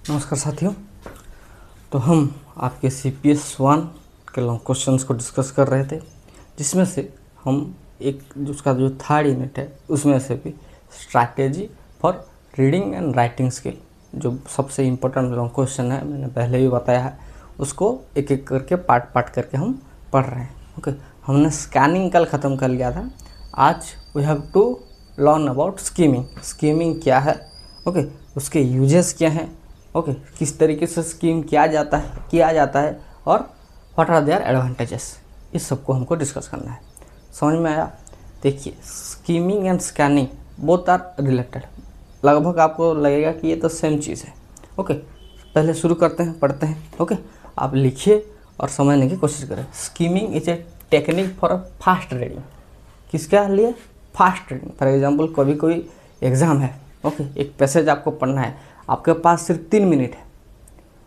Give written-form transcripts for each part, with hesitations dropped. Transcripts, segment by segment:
नमस्कार साथियों। तो हम आपके CPS 1 के लॉन्ग क्वेश्चंस को डिस्कस कर रहे थे, जिसमें से हम एक उसका जो थर्ड यूनिट है उसमें से भी strategy for reading and writing skill, जो सबसे इम्पोर्टेंट लॉन्ग क्वेश्चन है, मैंने पहले भी बताया है, उसको एक एक करके पार्ट करके हम पढ़ रहे हैं। ओके, हमने स्कैनिंग कल ख़त्म कर लिया था। आज we have to learn about skimming. Skimming क्या है, ओके, उसके यूजेस क्या हैं, ओके, किस तरीके से स्कीम किया जाता है और व्हाट आर देयर एडवांटेजेस, इस सब को हमको डिस्कस करना है। समझ में आया? देखिए, skimming and scanning both are related. लगभग आपको लगेगा कि ये तो सेम चीज़ है। ओके, पहले शुरू करते हैं, पढ़ते हैं। ओके, आप लिखिए और समझने की कोशिश करें। Skimming is a technique for fast reading. किसका लिए? Fast reading. फॉर एग्जाम्पल, कभी कोई एग्ज़ाम है, ओके, एक पैसेज आपको पढ़ना है, आपके पास सिर्फ 3 मिनट है।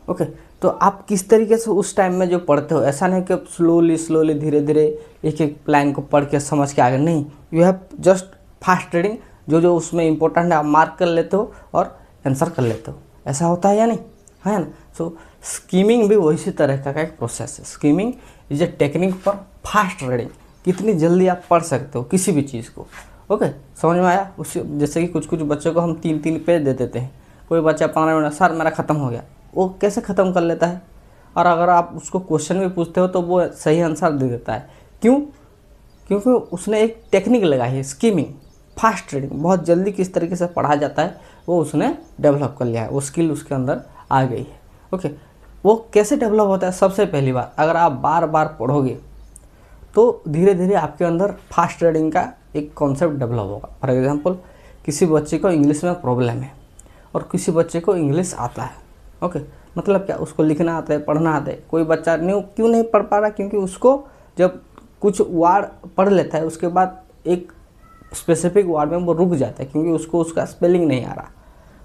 ओके, तो आप किस तरीके से उस टाइम में जो पढ़ते हो, ऐसा नहीं कि आप स्लोली धीरे धीरे एक एक लाइन को पढ़ के समझ के आगे, नहीं, you have just fast reading. जो उसमें इंपॉर्टेंट है आप मार्क कर लेते हो और आंसर कर लेते हो। ऐसा होता है या नहीं, है ना? सो स्कीमिंग भी वही तरह का एक प्रोसेस है। Skimming is a technique for fast reading. कितनी जल्दी आप पढ़ सकते हो किसी भी चीज़ को। ओके, समझ में आया? उस जैसे कि कुछ बच्चों को हम 3 पेज दे देते हैं। कोई बच्चा 15 मिनट, सर मेरा ख़त्म हो गया, वो कैसे ख़त्म कर लेता है? और अगर आप उसको क्वेश्चन भी पूछते हो तो वो सही आंसर दे देता है। क्यों? क्योंकि उसने एक टेक्निक लगाई है, स्कीमिंग, फास्ट रीडिंग। बहुत जल्दी किस तरीके से पढ़ा जाता है वो उसने डेवलप कर लिया है, वो स्किल उसके अंदर आ गई है। ओके, वो कैसे डेवलप होता है? सबसे पहली बार, अगर आप बार बार पढ़ोगे तो धीरे धीरे आपके अंदर फास्ट रीडिंग का एक कॉन्सेप्ट डेवलप होगा। फॉर एग्जांपल, किसी बच्चे को इंग्लिश में प्रॉब्लम है और किसी बच्चे को इंग्लिश आता है। ओके, मतलब क्या? उसको लिखना आता है, पढ़ना आता है। कोई बच्चा क्यों नहीं पढ़ पा रहा? क्योंकि उसको जब कुछ वर्ड पढ़ लेता है उसके बाद एक स्पेसिफिक वर्ड में वो रुक जाता है, क्योंकि उसको उसका स्पेलिंग नहीं आ रहा।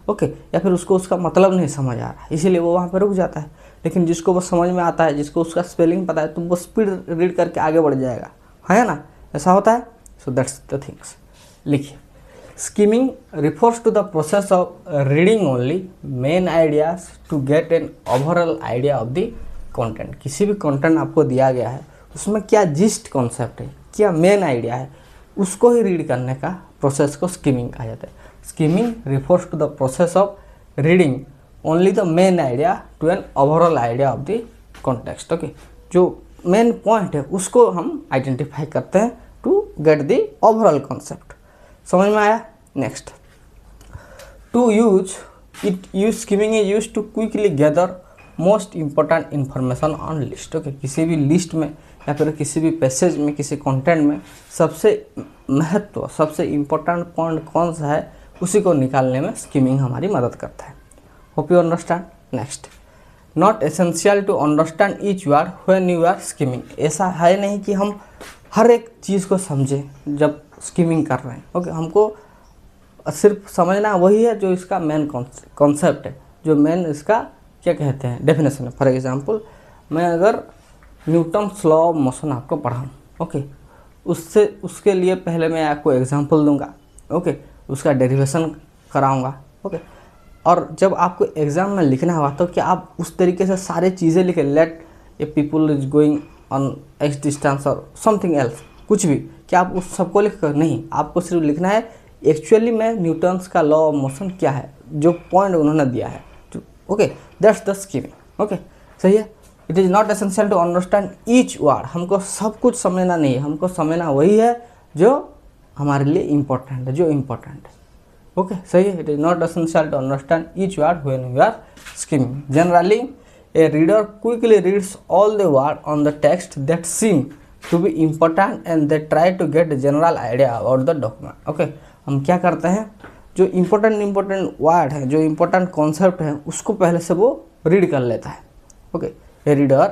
ओके, या फिर उसको उसका मतलब नहीं समझ आ रहा, इसीलिए वो वहाँ पर रुक जाता है। लेकिन जिसको वो समझ में आता है, जिसको उसका स्पेलिंग पता है, तो वो स्पीड रीड करके आगे बढ़ जाएगा, है ना? ऐसा होता है। So that's the things. लिखिए, skimming refers to the process of reading only main ideas to get an overall idea of the content। किसी भी कंटेंट आपको दिया गया है, उसमें क्या जिस्ट कॉन्सेप्ट है, क्या मेन आइडिया है, उसको ही रीड करने का प्रोसेस को स्कीमिंग कहा जाता है। Skimming refers to the process of reading only the main idea to an overall idea of the context। Okay, जो मेन पॉइंट है उसको हम आइडेंटिफाई करते हैं to get the overall concept. समझ में आया? Next, to use skimming is use to quickly gather most important information on list. Okay, किसी भी लिस्ट में या फिर किसी भी पैसेज में, किसी कंटेंट में सबसे महत्व, सबसे इम्पोर्टेंट पॉइंट कौन सा है, उसी को निकालने में स्कीमिंग हमारी मदद करता है। Hope you understand. Next, not essential to understand each word when you are skimming. ऐसा है नहीं कि हम हर एक चीज़ को समझें जब स्कीमिंग कर रहे हैं। ओके, हमको सिर्फ समझना वही है जो इसका मेन कॉन्सेप्ट है, जो मेन इसका क्या कहते हैं, डेफिनेशन है। फॉर एग्जांपल, मैं अगर न्यूटन्स लॉ ऑफ मोशन आपको पढ़ाऊँ, ओके, उसके लिए पहले मैं आपको एग्जांपल दूंगा, ओके, उसका डेरिवेशन कराऊंगा, ओके, और जब आपको एग्ज़ाम में लिखना हुआ तो क्या आप उस तरीके से सारे चीज़ें लिखे, let a people is going on X distance और समथिंग एल्स, कुछ भी, क्या आप उस सबको लिख कर? नहीं, आपको सिर्फ लिखना है एक्चुअली में न्यूटन्स का लॉ ऑफ मोशन क्या है, जो पॉइंट उन्होंने दिया है। Okay, that's the skimming. Okay, सही है। It is not essential to understand each word. हमको सब कुछ समझना नहीं है, हमको समझना वही है जो हमारे लिए इम्पोर्टेंट है, जो इम्पोर्टेंट है। ओके, सही है। It is not essential to understand each word when you are skimming. Generally a reader quickly reads all the word on the text that seem to be important and they try to get a general idea about the document। Okay, हम क्या करते हैं, जो important word है, जो important concept है, उसको पहले से वो रीड कर लेता है। Okay, a reader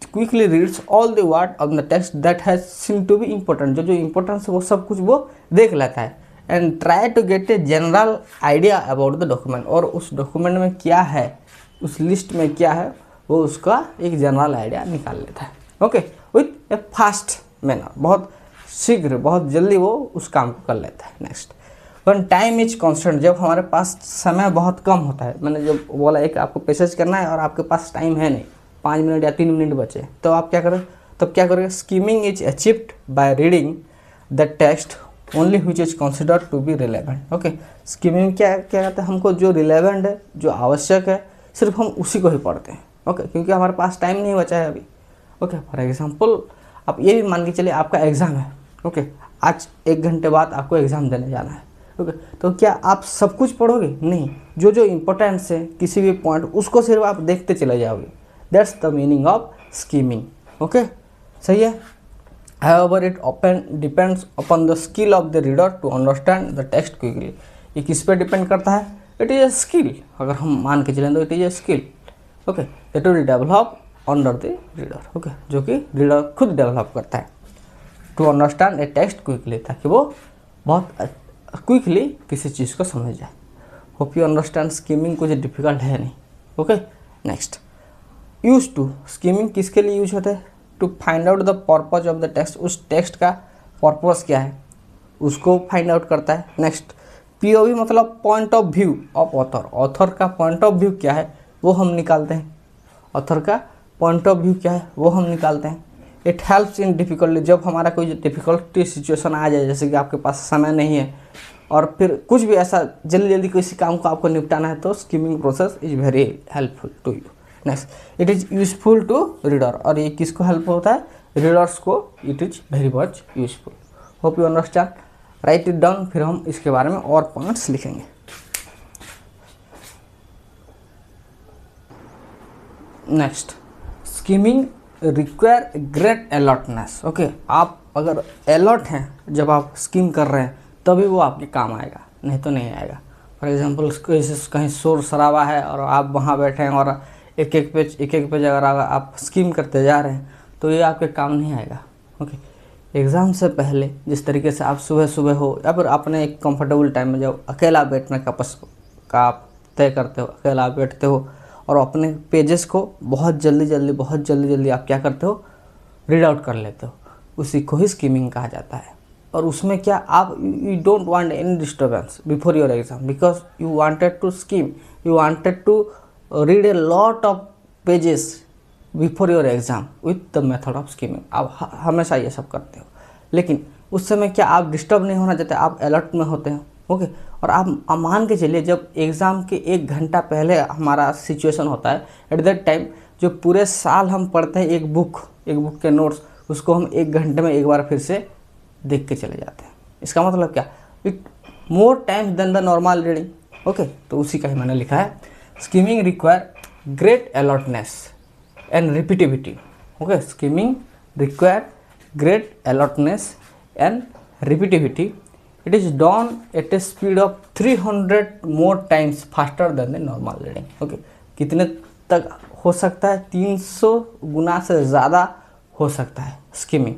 quickly reads all the word of the text that has seem to be important. जो इम्पोर्टेंट है वो सब कुछ वो देख लेता है। And try to get a general idea about the document. और उस डॉक्यूमेंट में क्या है, उस लिस्ट में क्या है, वो उसका एक जनरल आइडिया निकाल लेता है। Okay, with A fast manner, बहुत शीघ्र, बहुत जल्दी वो उस काम को कर लेता है। Next, one time is constant, जब हमारे पास समय बहुत कम होता है, मैंने जब बोला एक आपको पैसेज करना है और आपके पास टाइम है नहीं, 5 मिनट या 3 मिनट बचे, तो आप क्या करें, तब क्या करोगे, skimming is achieved by reading the text only which is considered to be relevant. Okay, skimming क्या क्या कहते हैं, हमको जो रिलेवेंट है, जो आवश्यक है, सिर्फ हम उसी को ही पढ़ते हैं। ओके, क्योंकि हमारे पास टाइम नहीं बचा है अभी। ओके, फॉर एग्जाम्पल आप ये भी मान के चलिए आपका एग्ज़ाम है। ओके, आज 1 घंटे बाद आपको एग्ज़ाम देने जाना है। ओके, तो क्या आप सब कुछ पढ़ोगे? नहीं, जो जो इम्पोर्टेंस है किसी भी पॉइंट, उसको सिर्फ आप देखते चले जाओगे। That's the meaning of skimming. Okay, सही है। However, it often depends upon the skill of the reader to understand the text quickly। ये किस पे डिपेंड करता है? It is a skill. अगर हम मान के चलें तो it is a skill. Okay, it will develop under the reader. Okay, जो कि रीडर खुद डेवलप करता है to understand a text quickly, ताकि वो बहुत क्विकली किसी चीज़ को समझ जाए। Hope you understand. स्कीमिंग कुछ डिफिकल्ट है नहीं। Okay, next, use to. Skimming किसके लिए यूज होता है? To find out the purpose of the text. उस टेक्स्ट का पर्पस क्या है उसको फाइंड आउट करता है। नेक्स्ट, पीओवी मतलब point of view of author. Author का पॉइंट ऑफ व्यू क्या है वो हम निकालते हैं। ऑथर का पॉइंट ऑफ व्यू क्या है वो हम निकालते हैं। इट हेल्प्स इन डिफ़िकल्टी, जब हमारा कोई डिफ़िकल्टी सिचुएशन आ जाए, जैसे कि आपके पास समय नहीं है और फिर कुछ भी ऐसा जल्दी जल्दी किसी काम को आपको निपटाना है, तो skimming process is very helpful to you. Next, it is useful to reader. और ये किसको हेल्प होता है? रीडर्स को it is very much useful. Hope you understand. Right it down, फिर हम इसके बारे में और पॉइंट्स लिखेंगे। Next, skimming require great alertness. Okay, आप अगर अलर्ट हैं जब आप स्कीम कर रहे हैं तभी वो आपके काम आएगा, नहीं तो नहीं आएगा। फॉर एग्जांपल, कहीं शोर शराबा है और आप वहाँ बैठे हैं और एक एक पेज अगर आप स्कीम करते जा रहे हैं तो ये आपके काम नहीं आएगा। ओके, एग्ज़ाम से पहले जिस तरीके से आप सुबह सुबह हो या फिर अपने एक कंफर्टेबल टाइम में जब अकेला बैठने का आप तय करते हो, अकेला बैठते हो और अपने पेजेस को बहुत जल्दी आप क्या करते हो, रीड आउट कर लेते हो, उसी को ही स्कीमिंग कहा जाता है। और उसमें क्या आप you don't want any disturbance before your exam, because you wanted to skim, you wanted to read a lot of pages before your exam with the method of skimming. आप हमेशा ये सब करते हो, लेकिन उस समय क्या आप डिस्टर्ब नहीं होना चाहते, आप अलर्ट में होते हैं। ओके, और आप मान के चलिए जब एग्ज़ाम के 1 घंटा पहले हमारा सिचुएशन होता है, एट दैट टाइम जो पूरे साल हम पढ़ते हैं एक बुक के नोट्स, उसको हम 1 घंटे में एक बार फिर से देख के चले जाते हैं। इसका मतलब क्या, it more times than the normal reading. Okay, तो उसी का ही मैंने लिखा है, skimming require great alertness and repetitivity. Okay, skimming require great alertness and repetitivity. It is done at a speed of 300 more times faster than the normal reading. Okay, कितने तक हो सकता है? 300 गुना से ज़्यादा हो सकता है स्कीमिंग।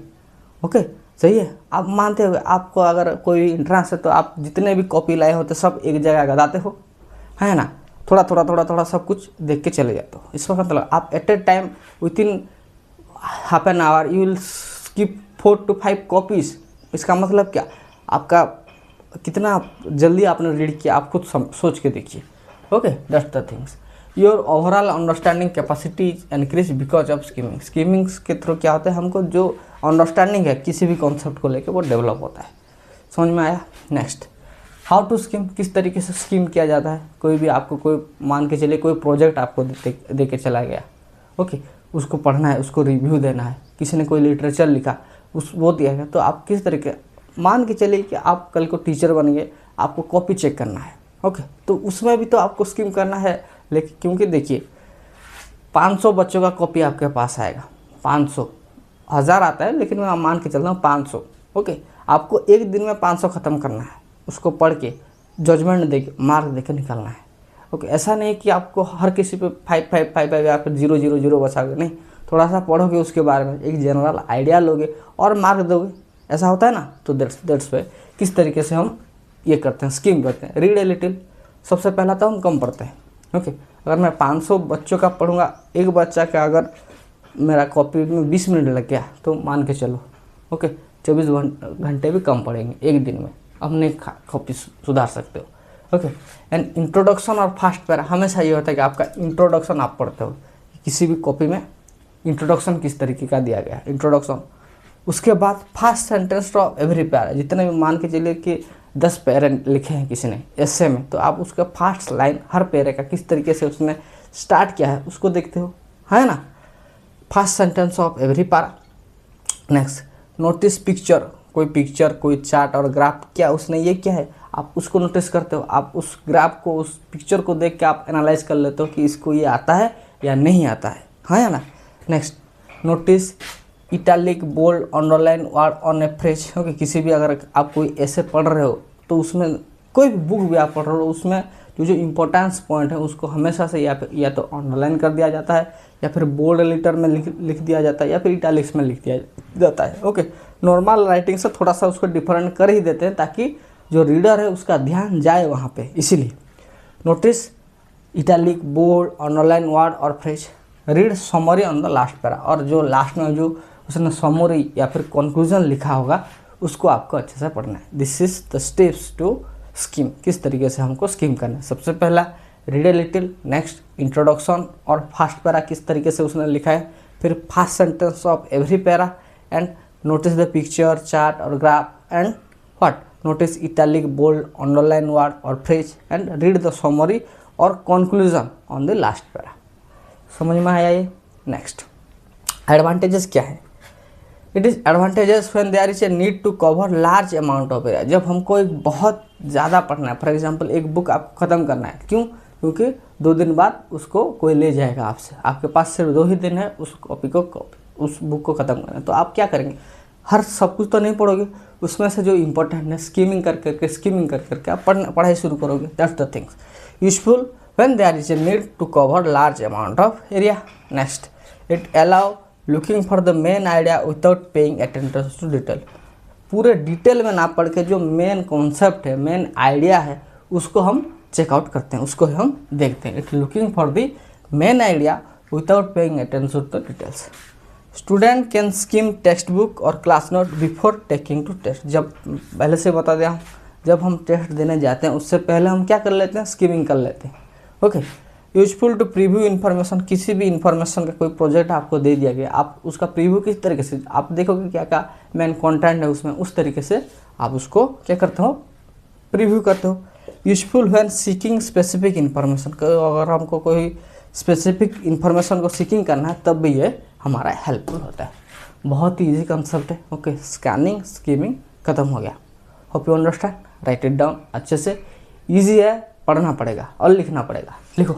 ओके, सही है। आप मानते हो आपको अगर कोई इंट्रांस है तो आप जितने भी कॉपी लाए होते सब एक जगह गदाते हो, है ना, थोड़ा सब कुछ देख के चले जाते हो। इसका मतलब आप at a time with in half an hour you will skip 4 to 5 copies. इसका मतलब क्या, आपका कितना जल्दी आपने रीड किया आप खुद सोच के देखिए। Okay, that's the things. Your overall understanding capacity increase because of skimming. Skimming के थ्रू क्या होता है, हमको जो अंडरस्टैंडिंग है किसी भी कॉन्सेप्ट को लेकर वो डेवलप होता है। समझ में आया? नेक्स्ट, हाउ टू स्कीम, किस तरीके से स्कीम किया जाता है। कोई भी आपको कोई मान के चलिए कोई प्रोजेक्ट आपको दे के चला गया, ओके, उसको पढ़ना है, उसको रिव्यू देना है, किसी ने कोई लिटरेचर लिखा वो दिया गया, तो आप किस तरीके, मान के चलिए कि आप कल को टीचर बन गए, आपको कॉपी चेक करना है। ओके, तो उसमें भी तो आपको स्कीम करना है, लेकिन क्योंकि देखिए 500 बच्चों का कॉपी आपके पास आएगा, 500 1000 आता है लेकिन मैं मान के चलता हूँ 500। ओके, आपको एक दिन में 500 ख़त्म करना है, उसको पढ़ के जजमेंट दे के मार्क दे के निकलना है। ओके, ऐसा नहीं कि आपको हर किसी पे 5 या फिर 0 बचाओगे, नहीं, थोड़ा सा पढ़ोगे उसके बारे में, एक जनरल आइडिया लोगे और मार्क दोगे, ऐसा होता है ना। तो दैट्स वे किस तरीके से हम ये करते हैं, स्कीम करते हैं। रीड ए लिटिल, सबसे पहला तो हम कम पढ़ते हैं। ओके, अगर मैं 500 बच्चों का पढ़ूंगा, एक बच्चा का अगर मेरा कॉपी में 20 मिनट लग गया तो मान के चलो, ओके, 24 घंटे भी कम पढ़ेंगे एक दिन में। अपने कॉपी सुधार सकते हो। ओके, एंड इंट्रोडक्शन और फर्स्ट पैरा हमेशा ये होता है कि आपका इंट्रोडक्शन आप पढ़ते हो, किसी भी कॉपी में इंट्रोडक्शन किस तरीके का दिया गया है, इंट्रोडक्शन। उसके बाद first sentence of every para, जितने भी मान के चलिए कि 10 पैरे लिखे हैं किसी ने एसे में, तो आप उसका फर्स्ट लाइन हर पैरे का किस तरीके से उसने स्टार्ट किया है उसको देखते हो, है ना। First sentence of every para. Next, notice picture, कोई पिक्चर, कोई चार्ट और ग्राफ, क्या उसने ये क्या है आप उसको नोटिस करते हो। आप उस ग्राफ को, उस पिक्चर को देख के आप एनालाइज कर लेते हो कि इसको ये आता है या नहीं आता है ना। Next, notice italic, bold, underline word on a phrase. Okay, किसी भी अगर आप कोई ऐसे पढ़ रहे हो तो उसमें कोई भी बुक भी आप पढ़ रहे हो उसमें जो इंपॉर्टेंस पॉइंट है उसको हमेशा से या तो अंडरलाइन कर दिया जाता है या फिर बोल्ड लेटर में लिख दिया जाता है या फिर इटैलिक्स में लिख दिया जाता है। ओके, नॉर्मल राइटिंग से थोड़ा सा उसको डिफरेंट कर ही देते हैं ताकि जो रीडर है उसका ध्यान जाए वहाँ पे, इसीलिए। Notice italic, bold, underline word और phrase. Read summary on the last para, और जो लास्ट में जो उसने समरी या फिर कंक्लूजन लिखा होगा उसको आपको अच्छे से पढ़ना है। This is the steps to skim, किस तरीके से हमको स्कीम करना है। सबसे पहला read a little, next introduction और फर्स्ट पैरा किस तरीके से उसने लिखा है, फिर first sentence of every para, and notice the picture, chart और graph, and what, notice italic, bold, underline word और phrase, and read the summary और conclusion on the last para. समझ में आया ये। नेक्स्ट, एडवांटेजेस क्या है। It is advantages when there is a need to cover large amount of area. जब हमको एक बहुत ज़्यादा पढ़ना है, फॉर एग्जांपल एक बुक आपको ख़त्म करना है, क्यों, क्योंकि 2 दिन बाद उसको कोई ले जाएगा आपसे, आपके पास सिर्फ 2 ही दिन है उस उस बुक को ख़त्म करना है, तो आप क्या करेंगे, हर सब कुछ तो नहीं पढ़ोगे, उसमें से जो इंपॉर्टेंट है स्कीमिंग करके आप पढ़ाई शुरू करोगे। That's the things useful when there is a need to cover large amount of area. Next, it allow looking for the main idea without paying attention to detail. पूरे डिटेल में ना पढ़ के जो मेन कॉन्सेप्ट है, main idea है, उसको हम चेकआउट करते हैं, उसको हम देखते हैं। It looking for the main idea without paying attention to details. Student can skim text book और class note before taking to test. जब पहले से बता दिया, जब हम टेस्ट देने जाते हैं उससे पहले हम क्या कर लेते हैं, स्किमिंग कर लेते हैं। Okay, useful to preview information. किसी भी इन्फॉर्मेशन का कोई प्रोजेक्ट आपको दे दिया गया, आप उसका प्रीव्यू किस तरीके से, आप देखोगे क्या क्या मेन कंटेंट है उसमें, उस तरीके से आप उसको क्या करते हो, प्रीव्यू करते हो। Useful when seeking specific information. अगर हमको कोई स्पेसिफिक इन्फॉर्मेशन को सीकिंग करना है तब भी ये हमारा हेल्पफुल होता है। बहुत ही ईजी कंसेप्ट है। ओके, स्कैनिंग, स्कीमिंग खत्म हो गया। Hope you understand, right it down अच्छे से। ईजी है, पढ़ना पड़ेगा और लिखना पड़ेगा। लिखो।